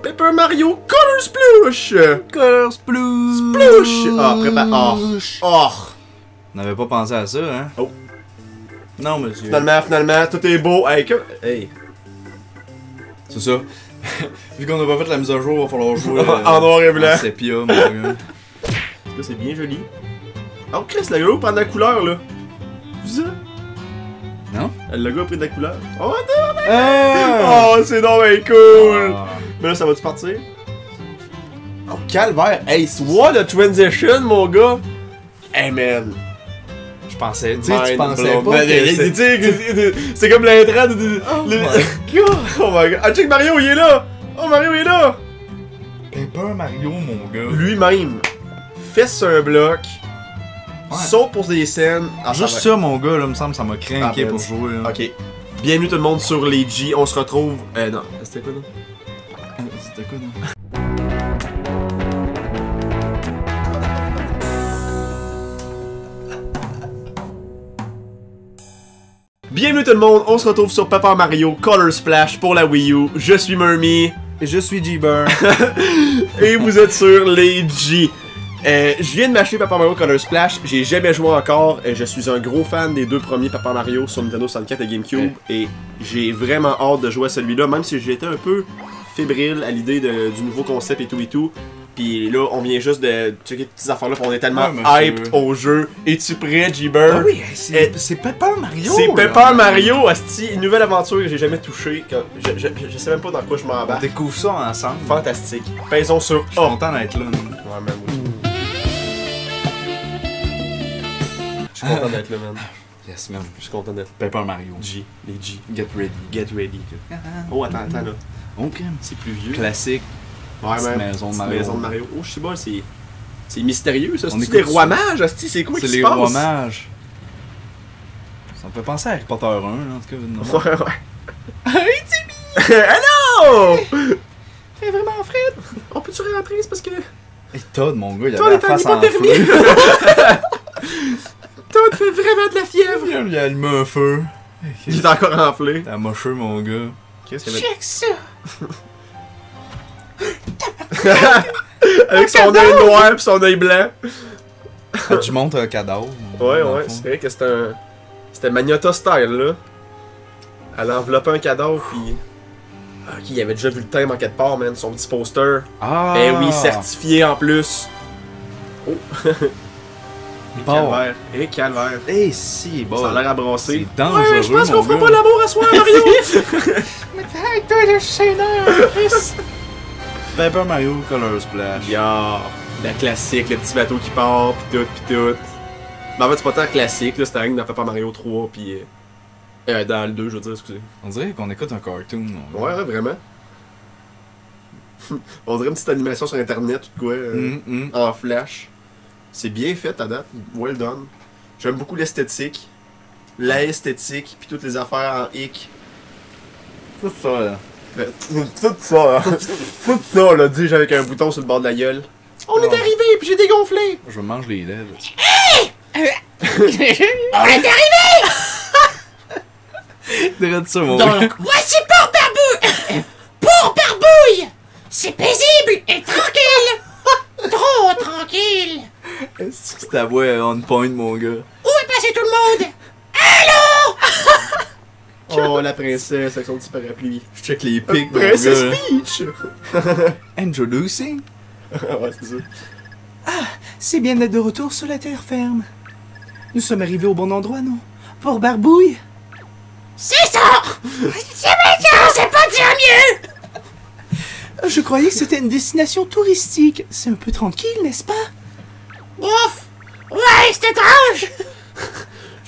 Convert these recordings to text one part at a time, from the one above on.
Paper Mario Color Splush! Color Splush! Splush! Ah, prépare. Oh! On n'avait pas pensé à ça, hein? Oh! Non, monsieur. Finalement, tout est beau. Hey, hey. C'est ça. Vu qu'on n'a pas fait la mise à jour, il va falloir jouer en noir et blanc. En sépia, mon gars. Là, c'est bien joli. Oh, Chris, le logo prend de la couleur, là. Vu ça? Non? Le logo a pris de la couleur. Oh, Ah! oh c'est donc bien cool! Ah. Mais là, ça va-tu partir? Oh, calvaire! Hey, soit le transition, mon gars! Hey, man! Je pensais, tu sais, tu pensais blown. pas que c'est comme l'intro de... Oh my god! Oh my god! Ah, check, Mario, il est là! Oh, Mario, il est là! Paper Mario, mon gars. Lui-même, fait sur un bloc, saute pour des scènes... Ah, Juste ça, mon gars, là, me semble, ça m'a craqué Ah, pour jouer. Là. Ok. Bienvenue tout le monde sur les G. On se retrouve... non. C'était quoi, non? C'était quoi, non? Bienvenue tout le monde, on se retrouve sur Paper Mario Color Splash pour la Wii U. Je suis Murmy. Et je suis G-Burn. Et vous êtes sur les G. Je viens de m'acheter Paper Mario Color Splash, j'ai jamais joué encore. Je suis un gros fan des deux premiers Paper Mario sur Nintendo 64 et GameCube. Et j'ai vraiment hâte de jouer à celui-là, même si j'étais un peu fébrile à l'idée du nouveau concept et tout. Puis là, on vient juste de checker toutes ces affaires-là, on est tellement hyped au jeu. Es-tu prêt, G-Bird? Ah oui, c'est Paper Mario! C'est Paper Mario, asti, une nouvelle aventure que j'ai jamais touchée. Je sais même pas dans quoi je On m'embarque. découvre ça ensemble. Fantastique. Pèsons sur Je suis content d'être là. Ouais, même oui. Je suis content d'être là, man. Yes, man. Je suis content d'être Paper Mario. G, les G. Get ready. Get ready. Oh, attends, là. Ok. C'est plus vieux. Classique. Ouais, Petite même. maison de Petite Mario. maison de Mario. Oh, je sais pas, c'est mystérieux, ça. On C'est des écoute rois ça. mages, asti, c'est quoi qui C'est se les passe? rois mages. Ça me fait penser à Harry Potter 1, là, en tout cas. Non. Ouais, ouais. Hey, Hello! C'est vraiment Fred. On peut-tu rentrer? C'est parce que... Et Todd, mon gars, il Todd avait est la face en enflée. hypothermie. Todd fait vraiment de la fièvre. Il a allumé un feu. Il est encore enflé. T'as mocheux, mon gars. Qu'est-ce qu'il y avait? Check ça! Avec son œil noir pis son œil blanc. Tu montes un cadavre. Ouais, dans le ouais, fond. c'est vrai que c'était Magnata style, là. Elle a enveloppé un cadavre pis... Ah, ok, il avait déjà vu le thème en quelque part, man, son petit poster. Ah! Ben oui, certifié en plus. Oh! Bon. Calvaire. Et calvaire. Eh si, bon. Ça a l'air à brasser. C'est dangereux, Ouais, je pense qu'on mon fera gars. pas l'amour à soir, Mario! Mais arrête-toi de chaîneur, Chris! Paper Mario Color Splash. Ya, la classique, le petit bateau qui part, pis tout. Mais en fait, c'est pas tant classique, là, c'était rien que dans Paper Mario 3, pis... dans le 2, je veux dire, excusez. On dirait qu'on écoute un cartoon. mon gars. Ouais, vraiment. On dirait une petite animation sur internet ou de quoi, en flash. C'est bien fait à date, well done. J'aime beaucoup l'esthétique, l'aesthétique, puis toutes les affaires en hic. Tout ça, là. Tout ça, tout ça, là, dis-je avec un bouton sur le bord de la gueule. On est arrivé, puis j'ai dégonflé! Je me mange les lèvres. On est arrivé! Direct ça, mon Donc, voici Port Barbouille! Port Barbouille! C'est paisible et tranquille! Trop tranquille! Est-ce que ta voix est on point, mon gars? Où est passé tout le monde? Allô? Oh, la princesse avec son petit parapluie. Je check les pics, mon Princess gars. Peach! Introducing? Ouais, c'est ça. C'est bien d'être de retour sur la terre ferme. Nous sommes arrivés au bon endroit, non? Port Barbouille? C'est ça! C'est bien, c'est pas dire mieux! Je croyais que c'était une destination touristique. C'est un peu tranquille, n'est-ce pas? Ouf! Ouais, c'est étrange!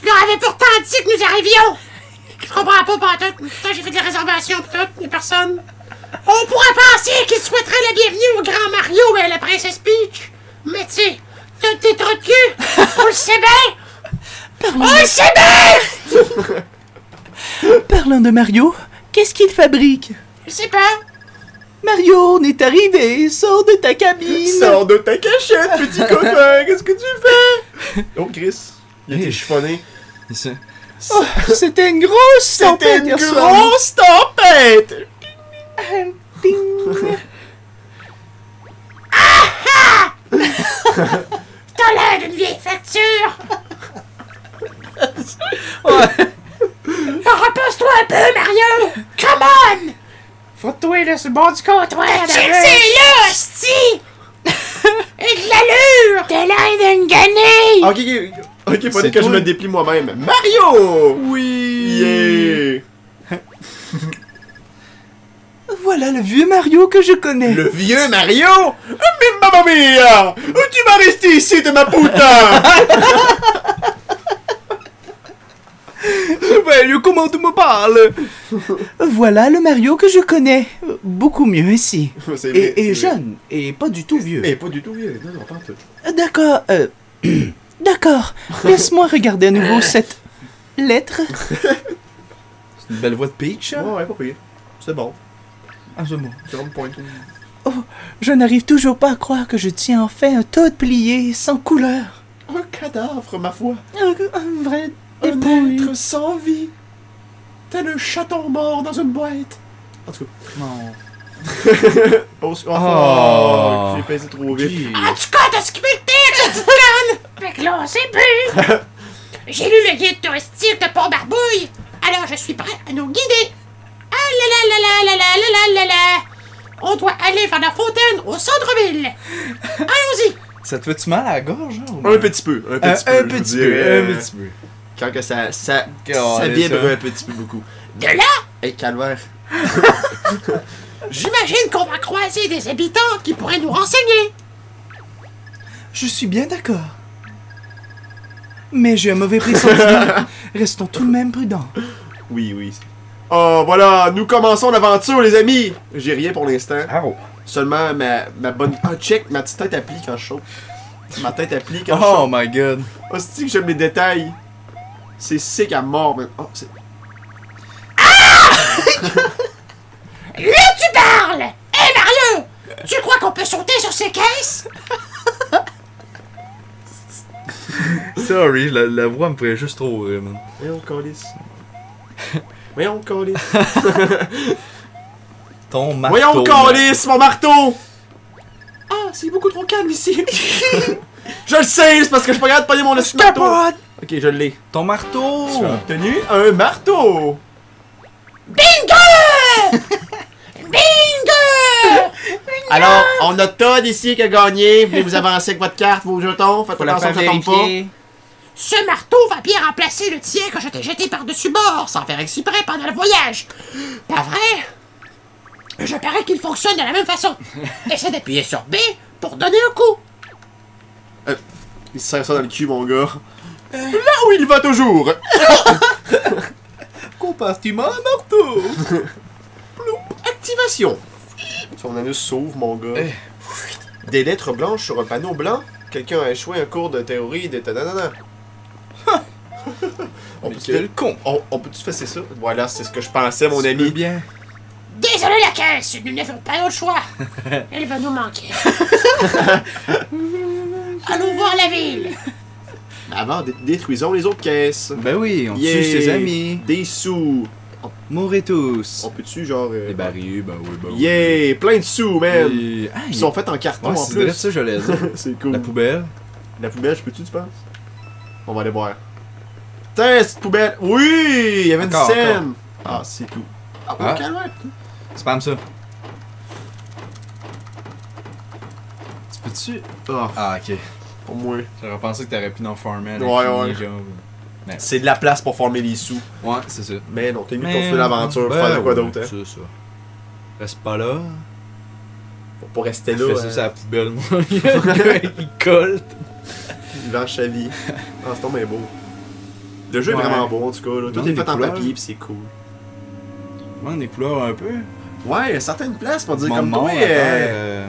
Je leur avais pourtant dit que nous arrivions! Je comprends pas, pantoute. Putain, j'ai fait des réservations pis tout, des personnes. On pourrait penser qu'ils souhaiteraient la bienvenue au grand Mario et à la princesse Peach. Mais tu sais, t'as tes trous de cul! On le sait bien! On le sait bien! Parlant de Mario, qu'est-ce qu'il fabrique? Je sais pas. Mario, on est arrivé, sors de ta cabine! Sors de ta cachette, petit copain! Qu'est-ce que tu fais? Oh, Chris, il a été chiffonné. Oh, c'était une grosse tempête C'était une hier soir. grosse tempête! Ding. là, sur le bord du comptoir. C'est là, hostie! Et de l'allure! T'as l'air d'une guenille! Ok, faut C'est dire que je toi. me déplie moi-même. Mario! Oui! Yeah! Voilà le vieux Mario que je connais. Le vieux Mario? Mais mamma mia! Tu m'as resté ici de ma putain! Mario, comment tu me parles? Voilà le Mario que je connais. Beaucoup mieux ici. C'est vrai, Et c'est vrai. jeune, et pas du tout vieux. Mais pas du tout vieux, non, pas en tout. D'accord, d'accord. Laisse-moi regarder à nouveau cette lettre. C'est une belle voix de Peach, hein? Ouais, pas pire. C'est bon. Ah, c'est bon. C'est vraiment point. Je n'arrive toujours pas à croire que je tiens enfin un tas de plié sans couleur. Un cadavre, ma foi. Un vrai Un dépouille. être sans vie. Tel un chaton mort dans une boîte. En tout cas. Non. Oh, j'ai pesé trop vite. Gee. En tout cas, t'as skippé le texte, petite conne! Fait que là, c'est plus! J'ai lu le guide touristique de Port-Barbouille, alors je suis prêt à nous guider. Ah là là là là là là là là là! On doit aller vers la fontaine au centre-ville. Allons-y! Ça te fait-tu mal à la gorge, hein? ou Un bien? petit peu, un petit peu. Un je petit vous dirais. peu, un petit peu. Quand que ça Calais, vibre ça. un petit peu beaucoup. De là, Hey, calvaire. j'imagine qu'on va croiser des habitants qui pourraient nous renseigner. Je suis bien d'accord. Mais j'ai un mauvais pressentiment. Restons tout de même prudents. Oui, oui. Oh, voilà, nous commençons l'aventure, les amis. J'ai rien pour l'instant. Oh. Seulement ma bonne... Ah, check, ma petite tête applique quand je saute. Ma tête applique quand je Oh saute. my god. Oh, c'est que j'aime les détails. C'est sick à mort, man. Oh, c'est... Là, tu parles! Hé, Mario! Tu crois qu'on peut sauter sur ces caisses? Sorry, la voix me ferait juste trop rire, man. Voyons, calice. Voyons, calice. Ton marteau. Voyons, man. calice, mon marteau! Ah, c'est beaucoup trop calme ici. Je le sais, c'est parce que je suis pas capable de pogner mon marteau. Capote! Ok, je l'ai. Ton marteau! Tu as obtenu un marteau. Bingo! Bingo! Alors, on a Todd ici qui a gagné. Vous voulez vous avancer avec votre carte, vos jetons. Faites Faut la attention faire que ça tombe pas. vérifier. Ce marteau va bien remplacer le tien que je t'ai jeté par-dessus bord sans faire exprès pendant le voyage. Pas vrai? Je parie qu'il fonctionne de la même façon. Essaie d'appuyer sur B pour donner un coup. Il se serre ça dans le cul, mon gars. Là où il va toujours. Compartiment à marteau! Activation. Son anus s'ouvre, mon gars. Eh. Des lettres blanches sur un panneau blanc. Quelqu'un a échoué un cours de théorie de tananana. On Mais peut quel con! on peut-tu faire ça? Voilà, c'est ce que je pensais, mon Tu peux ami. bien. Désolé la caisse, nous n'avons pas d'autre choix. Elle va nous manquer. Allons voir la ville. Avant, détruisons les autres caisses. Ben oui, on Yeah. tue ses amis. Des sous. Mourrez tous. On peut-tu, genre... Les barils, ben oui, ben oui. Yeah! Plein de sous, man! Et- Ah, Ils il- sont faits en carton, Ouais, en c'est plus. vrai ça, je l'ai dit. C'est cool. La poubelle. La poubelle, je peux-tu, tu penses? On va aller voir. Tiens, cette poubelle! Oui! Il y avait une Encore, scène! Ah, c'est tout. Ah, Ah. calvaire! Spam ça. Tu peux-tu. Ah, Ah, ok. pour moi. J'aurais pensé que t'aurais pu en farmer. à Ouais, l'infini, ouais. genre. C'est de la place pour former les sous. Ouais, c'est ça. Mais non, t'as mis de continuer l'aventure, Ben faire de quoi ouais, d'autre, hein? C'est ça. Reste pas là. Faut pas rester là. Fais ça, hein. c'est la poubelle, moi. Il colle. Il venge sa vie. Ah, c'est tombé beau. Le jeu Ouais. est vraiment beau, en tout cas. Là. Tout Non, est les fait en couleurs. papier, pis c'est cool. Ouais, des couleurs un peu. Ouais, il y a certaines places, pour dire Mon comme nom, toi, à terre,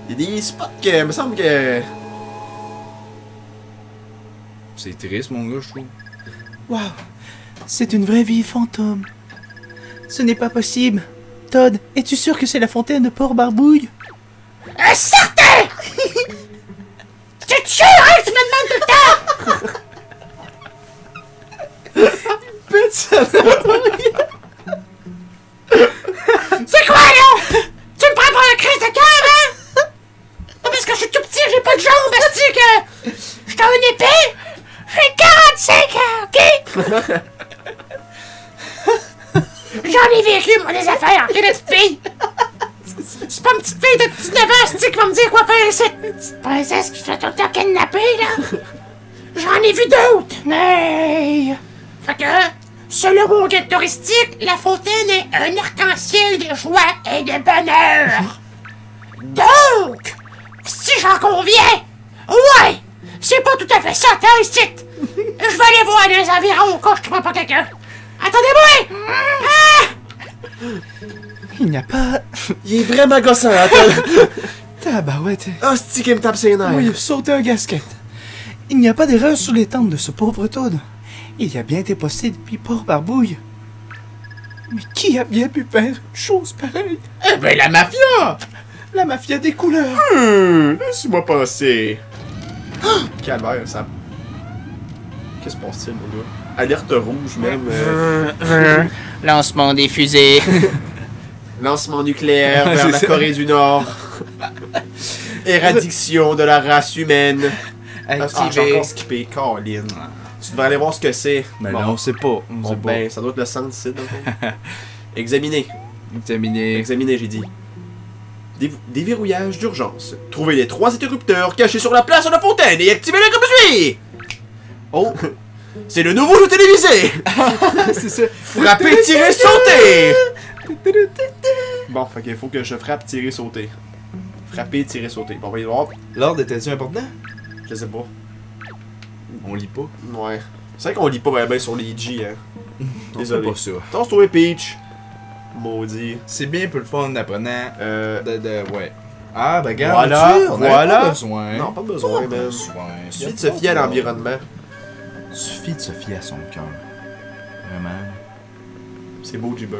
il y a des spots que, il me semble que... C'est triste, mon gars, je trouve. Waouh! C'est une vraie vie fantôme. Ce n'est pas possible. Todd, es-tu sûr que c'est la fontaine de Port-Barbouille? Certain! Tu te sûr, hein? Tu me demandes tout le temps! C'est quoi, là? Tu me prends pour un crise de cœur, hein? Pas parce que je suis tout petit, j'ai pas de jambes, esti, que... J'étais un épée? J'ai 45 ans, ok? J'en ai vécu, moi, des affaires, ok, de petite fille? C'est pas une petite fille de 19 ans, qui va me dire quoi faire ici. Une petite princesse qui se fait tout le temps kidnapper, là. J'en ai vu d'autres. Hey. Fait que, selon mon guide touristique, la fontaine est un arc-en-ciel de joie et de bonheur. Donc, si j'en conviens, ouais, c'est pas tout à fait ça, t'as ici. Je vais aller voir dans les environs au cas où je trouve pas quelqu'un. Attendez-moi! Ah! Il n'y a pas... Il est vraiment gossant, attends. Tabarouette. Ah, c'est qui me tape ses nerfs. Oui, il a sauté un gasket. Il n'y a pas d'erreur sur les tentes de ce pauvre Toad. Il y a bien été posté depuis Port-Barbouille. Mais qui a bien pu faire une chose pareille? Eh ben, la mafia! La mafia des couleurs. Laisse-moi passer. Calvaire, ça... Qu'est-ce qui se passe-t-il, mon gars? Alerte rouge, même. Lancement des fusées. Lancement nucléaire vers C'est la ça. Corée du Nord. Éradiction de la race humaine. Ah, j'ai Activé. encore skippé. Caroline. Tu devrais aller voir ce que c'est. Mais Bon. là, on sait pas. On Bon, sait pas. ben, ça doit être le centre ici, dans le fond. Examiner. Examiner. Examiner, j'ai dit. Déverrouillage d'urgence. Trouvez les 3 interrupteurs cachés sur la place de la fontaine et activez-les comme suit. Oh. C'est le nouveau jeu télévisé. C'est ça. Frapper, tirer, sauter. Bon, fait qu'il faut que je frappe, tirer, sauter. Frapper, tirer, sauter. Bon, on va y voir. L'ordre était-tu important? Je sais pas. On lit pas. Ouais. C'est vrai qu'on lit pas bien sur les G, hein. On Désolé. fait pas ça. Attention-toi, Peach. Maudit. C'est bien pour le fun apprenant. Ouais. Ah, ben regarde, Voilà, on avait voilà. pas besoin. Non, pas besoin, même. besoin. Suffit de se fier à l'environnement. Suffit de se fier à son cœur. Vraiment. C'est beau, Jibber.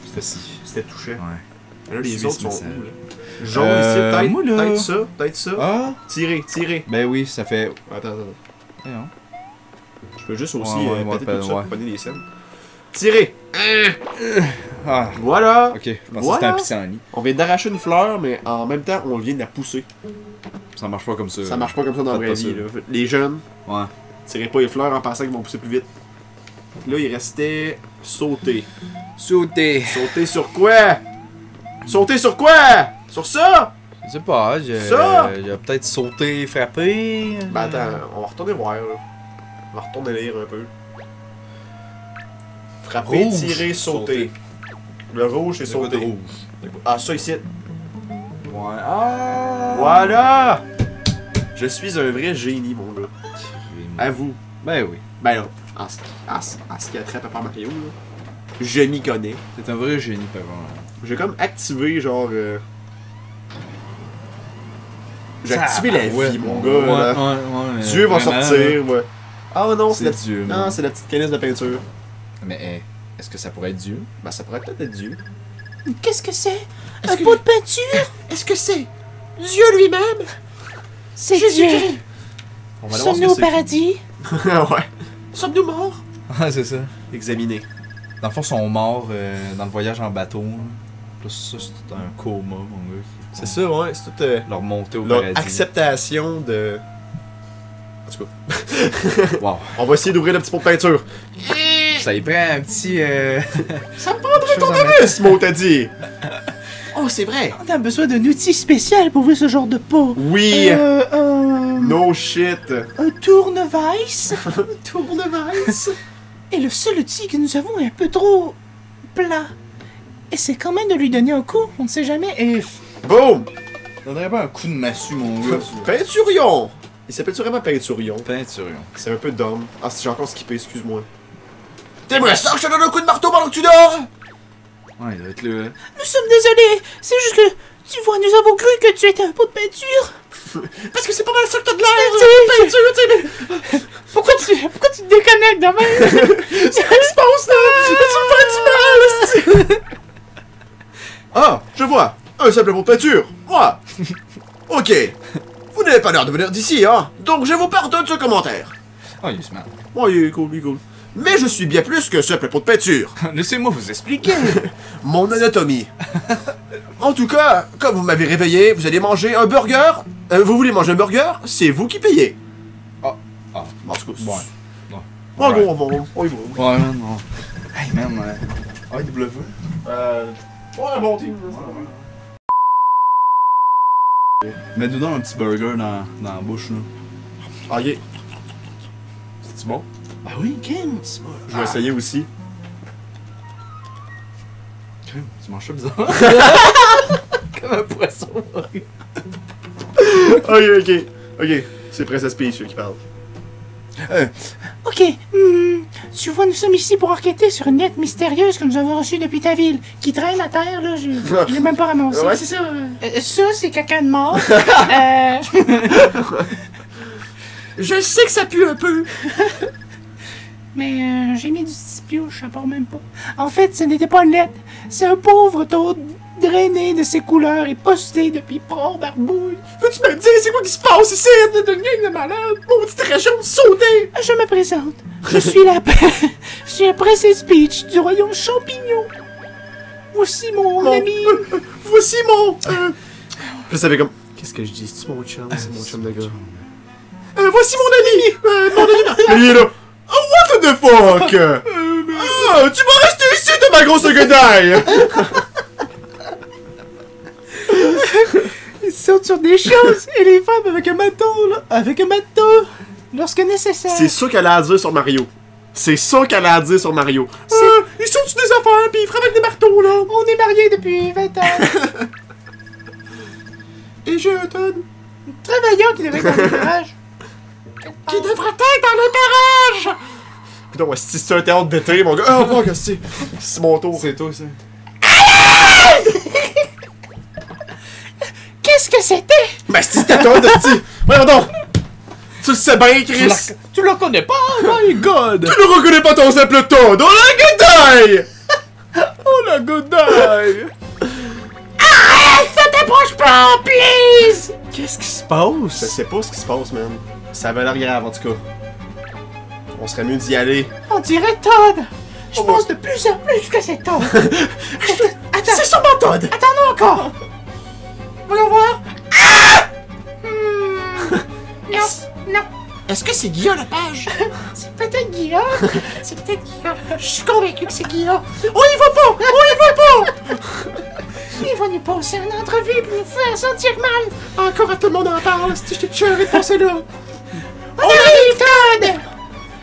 C'était si. C'était touchant. Ouais. Là, les Suivez autres ce sont message. où, là? Jaune ici, moi, là. peut-être ça, peut-être ça. Ah! Tirer, tirer. Ben oui, ça fait. Attends. Voyons. Je peux juste aussi Ouais, péter ouais, tout ça ouais. pour pogner des scènes. Tirer. Ah! Voilà. Ok, je pensais que Voilà. c'était un pissenlit. On vient d'arracher une fleur, mais en même temps, on vient de la pousser. Ça marche pas comme ça. Ça marche pas comme ça dans la Faites vraie pas vie. ça. Là. Les jeunes, Ouais. tirez pas les fleurs en pensant qu'ils vont pousser plus vite. Là, il restait sauter. Sauter. Sauter sur quoi? Sauter sur quoi? Sur ça? Je sais pas, Ça! j'ai peut-être sauté, frappé. Ben attends, on va retourner voir là. On va retourner lire un peu. Frapper, Rouge, tirer, sauter. Le rouge, c'est C'est quoi de sauter. rouge? Ah, ça ici. Ouais. Ah! Voilà! Je suis un vrai génie, mon gars. À vous. Ben oui. Ben là, en ce qui a trait à Papa Mario, là, je m'y connais. T'es un vrai génie, par contre. J'ai comme activé, genre... J'ai activé la vie, mon gars. là. Ouais, Dieu va vraiment, sortir, ouais. Ah non, C'est c'est la... Dieu, Non, man. c'est la petite canisse de peinture. Mais est-ce que ça pourrait être Dieu? Ben, ça pourrait peut-être être Dieu. Qu'est-ce que c'est? Est-ce Un que- pot de peinture? Est-ce que c'est Dieu lui-même? C'est Jésus-Christ. Dieu. On va aller voir ce Sommes-nous au que c'est. paradis? Ouais. Sommes-nous morts? Ah, c'est ça. Examiner. Dans le fond, ils sont morts dans le voyage en bateau. Là. Plus ça, c'est un coma, mon gars. C'est ça, ouais. C'est toute Leur montée au leur paradis. acceptation de... En tout cas, Wow. on va essayer d'ouvrir le petit pot de peinture. Ça y prend un petit. Ça me prendrait ton tournevis, mot t'as dit. Oh, c'est vrai. On a besoin d'un outil spécial pour ouvrir ce genre de pot. Oui. Un No shit. tournevis. Tournevis. Et le seul outil que nous avons est un peu trop plat. Et c'est quand même de lui donner un coup, on ne sait jamais. Et Boom. Donnerait pas un coup de massue, mon gars. Peinturion. Il s'appelle-tu vraiment Peinturion? Peinturion. C'est un peu dumb. Ah, j'ai encore skippé, excuse-moi. T'aimerais ça que je te donne un coup de marteau pendant que tu dors? Ouais, il doit être là. nous sommes désolés. C'est juste que, tu vois, nous avons cru que tu étais un pot de peinture. Parce que c'est pas mal ça que t'as de l'air. Peinture, tu sais. Pourquoi tu te déconnectes de même? C'est quoi qui se passe là? Tu me fais du mal, Ah, je vois. Un simple pot de peinture. Moi. Ok. Vous n'avez pas l'air de venir d'ici, hein? Donc je vous pardonne ce commentaire. Oh, il est smart. Oh, il est cool, il est cool. Mais je suis bien plus que simple pot de peinture. Laissez-moi vous expliquer. Mon anatomie. En tout cas, comme vous m'avez réveillé, vous allez manger un burger. Vous voulez manger un burger? C'est vous qui payez. Ah. En tout cas, Ouais. Oh, Ouais. bon, on y va. Ouais, man, non. Hey, man, AW. Ouais, bon team. Mets-nous donc un petit burger dans la bouche, là. Ok. C'est bon? Bah oui, Kim, c'est bon. Je vais essayer aussi. Tu manges ça bizarre? Comme un poisson. Ok. C'est Princess Peach qui parle. Ok, tu vois, nous sommes ici pour enquêter sur une lettre mystérieuse que nous avons reçue depuis ta ville, qui traîne à terre, là, je l'ai même pas ramassé. Ouais, c'est ça. Ça, c'est quelqu'un de mort. Je sais que ça pue un peu. Mais j'ai mis du stipioche, ça part même pas. En fait, ce n'était pas une lettre, c'est un pauvre taureau drainé de ses couleurs et posté depuis Port-Barbouille. Peux-tu me dire c'est quoi qui se passe ici? De gang de malade. Maudite région sautée. Je me présente. Je suis je suis la princesse Peach du royaume champignon. Voici mon ami. Voici mon... Je savais comme... Qu'est-ce que je dis? C'est mon chum? C'est mon chum de gars. Voici mon ami. Mon ami. Mais il est là. Oh, what the fuck? Tu vas rester ici, de ma grosse guedaille. Ils sautent sur des choses et les femmes avec un marteau, là. Avec un marteau. Lorsque nécessaire. C'est ça qu'elle a à dire sur Mario. C'est ça qu'elle a à dire sur Mario. Ils sautent sur des affaires pis ils frappent avec des marteaux, là. On est mariés depuis 20 ans. Et j'ai un tonne. Travaillons qui devait être dans les parages. Qui devrait être dans les parages. Putain, ouais, si c'est un théâtre d'été, mon gars. Oh, fuck, c'est mon tour. C'est toi, ça. Qu'est-ce que c'était? Ben, c'était toi, de sti. Voyons donc. Tu le sais bien, Chris. Tu le connais pas? My God! Tu ne reconnais pas ton simple ton. Dans la guedaille. Oh, la godaille! Arrête! Ça t'approche pas, please! Qu'est-ce qui se Je passe? sais pas ce qui se passe, man. Ça avait l'air grave, en tout cas. On serait mieux d'y aller. On dirait Todd. Je pense de plus en plus que c'est Todd. Attends. C'est sûrement Todd. Attends-nous encore. Voyons voir. Non. Est-ce que c'est Guillaume Lepage? C'est peut-être Guillaume. C'est peut-être Guillaume. Je suis convaincu que c'est Guillaume. On y va pas! On y va pas! Il va nous passer une entrevue pour nous faire sentir mal. Encore à tout le monde en parle, si je t'ai tué de passer là. On arrive, Todd.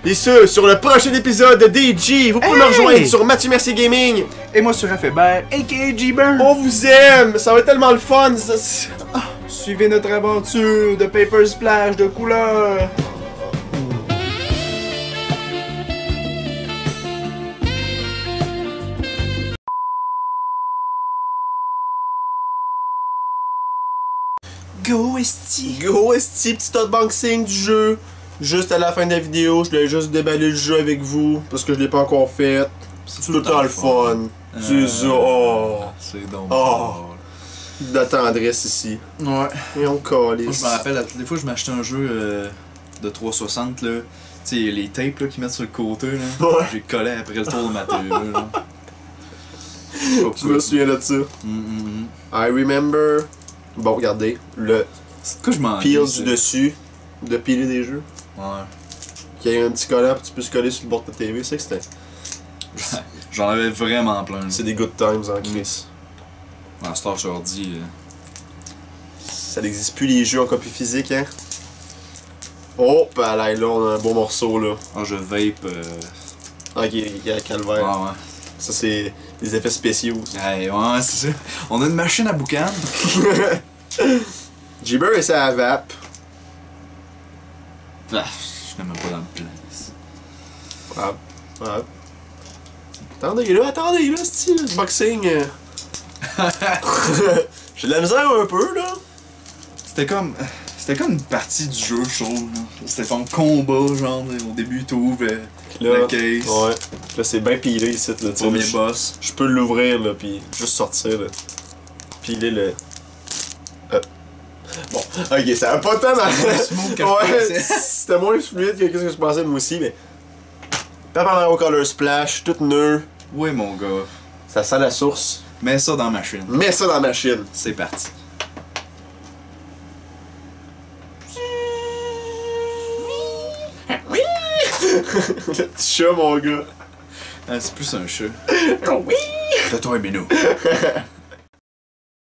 Et ce, sur le prochain épisode de DJ, vous pouvez me rejoindre sur Mathieu Mercier Gaming. Et moi sur Raphaël, a.k.a. G-Burn. On vous aime, ça va être tellement le fun. Suivez notre aventure de Paper Splash de couleur. Go, esti. Go, esti, petit unboxing du jeu. Juste à la fin de la vidéo, je voulais juste déballer le jeu avec vous, parce que je l'ai pas encore fait. C'est tout le temps le fun. Tu sais, C'est donc. Oh. De la tendresse ici. Ouais. Et on calisse. Moi, je me rappelle, des fois, je m'achetais un jeu de 360, là. Tu sais, les tapes là, qu'ils mettent sur le côté, là. Ouais. J'ai collé après le tour de ma télé, là. Je me souviens de ça. I remember. Bon, regardez, le C'est quoi, je m'en peel du dessus, de piler des jeux. Ouais. Qu'il y a un petit collant, puis tu peux se coller sur le bord de ta TV. C'est que c'était. J'en avais vraiment plein. C'est des good times en Chris. En Star sur ordi. Ça n'existe plus les jeux en copie physique, hein. Oh, bah là, on a un beau morceau là. Je vape. Ok, il y a calvaire. Ouais, ouais. Ça, c'est des effets spéciaux. Ouais, ouais, c'est ça. On a une machine à boucan. Jibber et ça vape. Ah, je n'aime même pas dans le place. Ouais. Attendez là, style boxing. J'ai de la misère un peu là. C'était comme une partie du jeu, je trouve. C'était ton combat, genre, au début, t'ouvres la case. Ouais. Là, c'est bien pilé ici, là. Premier Je boss. peux l'ouvrir là, pis juste sortir là. Piler le. Bon, ok, ça va pas tant dans... smooth que je Ouais, pensais. c'était moins fluide que ce que je pensais moi aussi, mais... Paper Mario Color Splash, tout neuf. Oui, mon gars. Ça sent la source. Mets ça dans la machine. Mets ça dans la machine. C'est parti. Le petit chat, mon gars. Ah, c'est plus un chat. Oui! C'est toi, Minou.